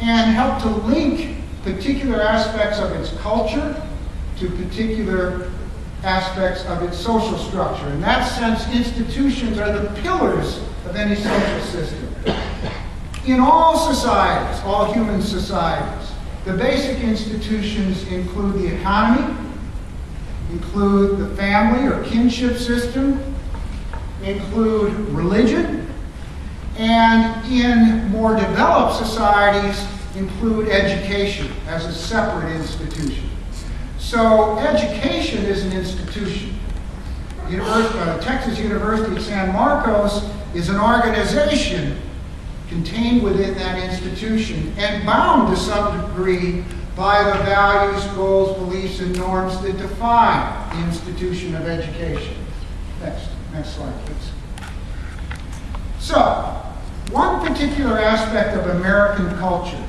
and help to link particular aspects of its culture to particular aspects of its social structure. In that sense, institutions are the pillars of any social system. In all societies, all human societies, the basic institutions include the economy, include the family or kinship system, include religion, and in more developed societies include education as a separate institution. So education is an institution. Texas University San Marcos is an organization contained within that institution and bound to some degree by the values, goals, beliefs, and norms that define the institution of education. Next slide, please. So, one particular aspect of American culture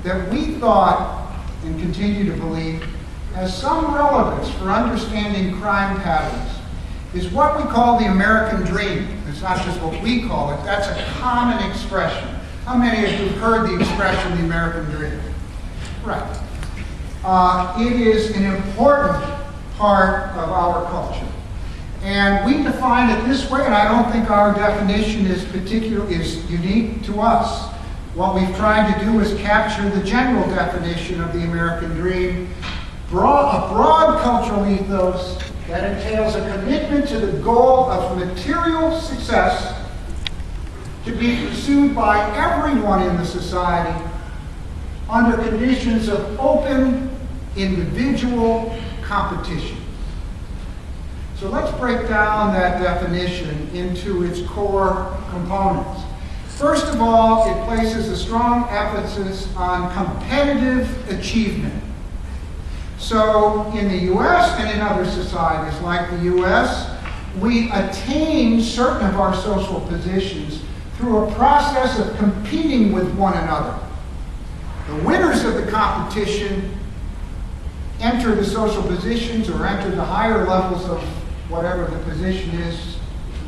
that we thought and continue to believe has some relevance for understanding crime patterns is what we call the American dream. It's not just what we call it, that's a common expression. How many of you have heard the expression, the American dream? Right. It is an important part of our culture. And we define it this way, and I don't think our definition is unique to us. What we've tried to do is capture the general definition of the American dream, a broad cultural ethos that entails a commitment to the goal of material success to be pursued by everyone in the society under conditions of open, individual competition. So let's break down that definition into its core components. First of all, it places a strong emphasis on competitive achievement. So in the U.S. and in other societies like the U.S., we attain certain of our social positions through a process of competing with one another. The winners of the competition enter the social positions or enter the higher levels of whatever the position is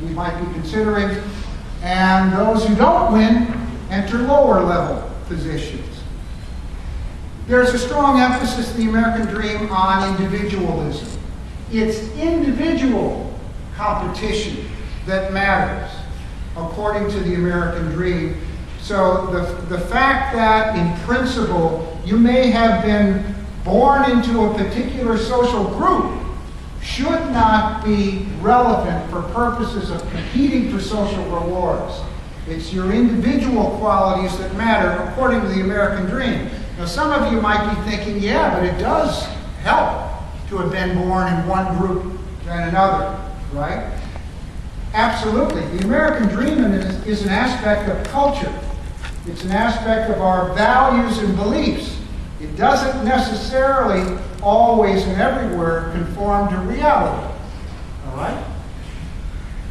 we might be considering, and those who don't win enter lower level positions. There's a strong emphasis in the American dream on individualism. It's individual competition that matters, according to the American dream. So the fact that, in principle, you may have been born into a particular social group should not be relevant for purposes of competing for social rewards. It's your individual qualities that matter, according to the American dream. Now, some of you might be thinking, yeah, but it does help to have been born in one group than another, right? Absolutely. The American dream is an aspect of culture. It's an aspect of our values and beliefs. It doesn't necessarily always and everywhere conform to reality. All right?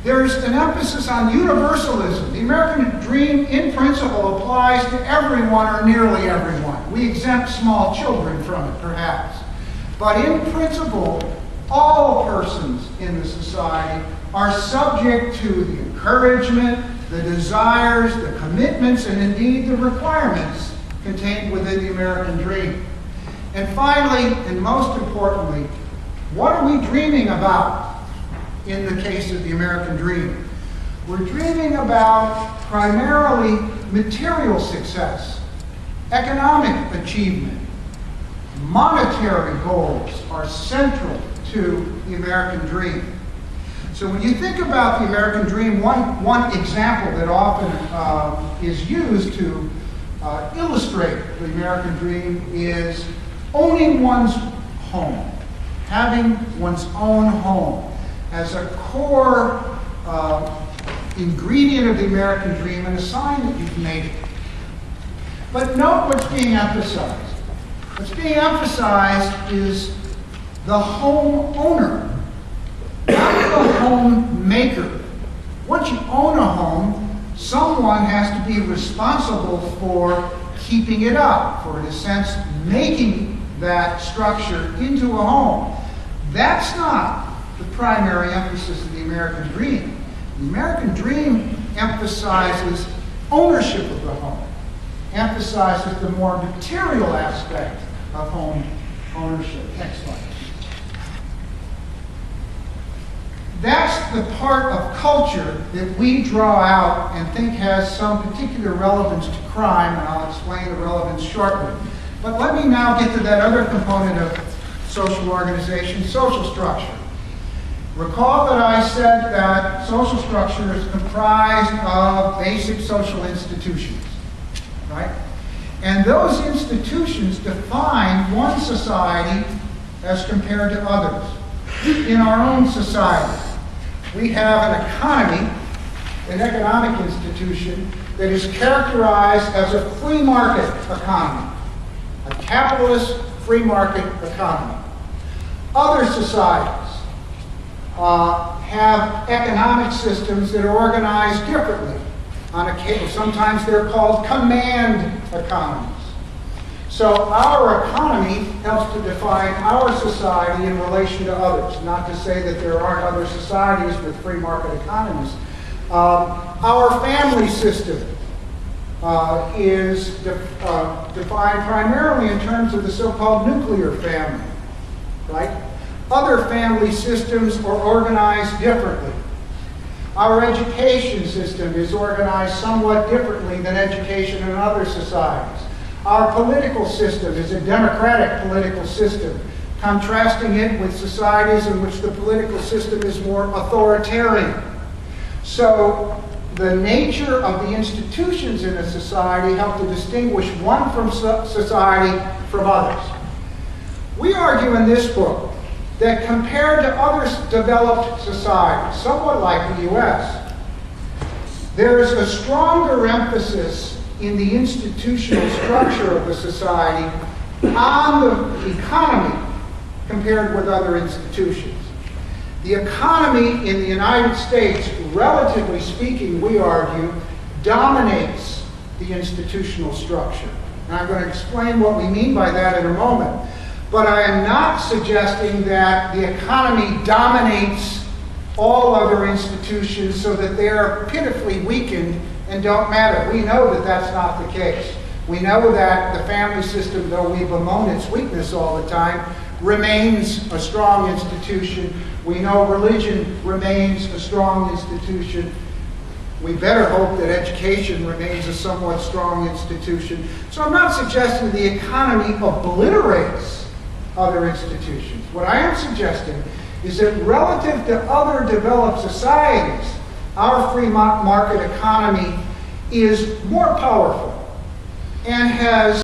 There's an emphasis on universalism. The American dream, in principle, applies to everyone or nearly everyone. We exempt small children from it, perhaps. But in principle, all persons in the society are subject to the encouragement, the desires, the commitments, and indeed the requirements contained within the American dream. And finally, and most importantly, what are we dreaming about in the case of the American dream? We're dreaming about primarily material success, economic achievement. Monetary goals are central to the American dream. So when you think about the American dream, one example that often is used to illustrate the American dream is owning one's home, having one's own home as a core ingredient of the American dream and a sign that you've made it. But note what's being emphasized. What's being emphasized is the home owner, not the home maker. Once you own a home, someone has to be responsible for keeping it up, for, in a sense, making that structure into a home. That's not the primary emphasis of the American dream. The American dream emphasizes ownership of the home. emphasizes the more material aspect of home ownership. Next slide. That's the part of culture that we draw out and think has some particular relevance to crime, and I'll explain the relevance shortly. But let me now get to that other component of social organization, social structure. Recall that I said that social structure is comprised of basic social institutions, right? And those institutions define one society as compared to others. In our own society, we have an economy, an economic institution, that is characterized as a free market economy, a capitalist free market economy. Other societies have economic systems that are organized differently. Sometimes they're called command economies. So our economy helps to define our society in relation to others. Not to say that there aren't other societies with free market economies. Our family system is defined primarily in terms of the so-called nuclear family, right? Other family systems are organized differently. Our education system is organized somewhat differently than education in other societies. Our political system is a democratic political system, contrasting it with societies in which the political system is more authoritarian. So the nature of the institutions in a society help to distinguish one from society from others. We argue in this book that compared to other developed societies, somewhat like the U.S., there is a stronger emphasis in the institutional structure of the society on the economy compared with other institutions. The economy in the United States, relatively speaking, we argue, dominates the institutional structure. And I'm going to explain what we mean by that in a moment. But I am not suggesting that the economy dominates all other institutions so that they are pitifully weakened and don't matter. We know that that's not the case. We know that the family system, though we bemoan its weakness all the time, remains a strong institution. We know religion remains a strong institution. We better hope that education remains a somewhat strong institution. So I'm not suggesting the economy obliterates other institutions. What I am suggesting is that relative to other developed societies, our free market economy is more powerful and has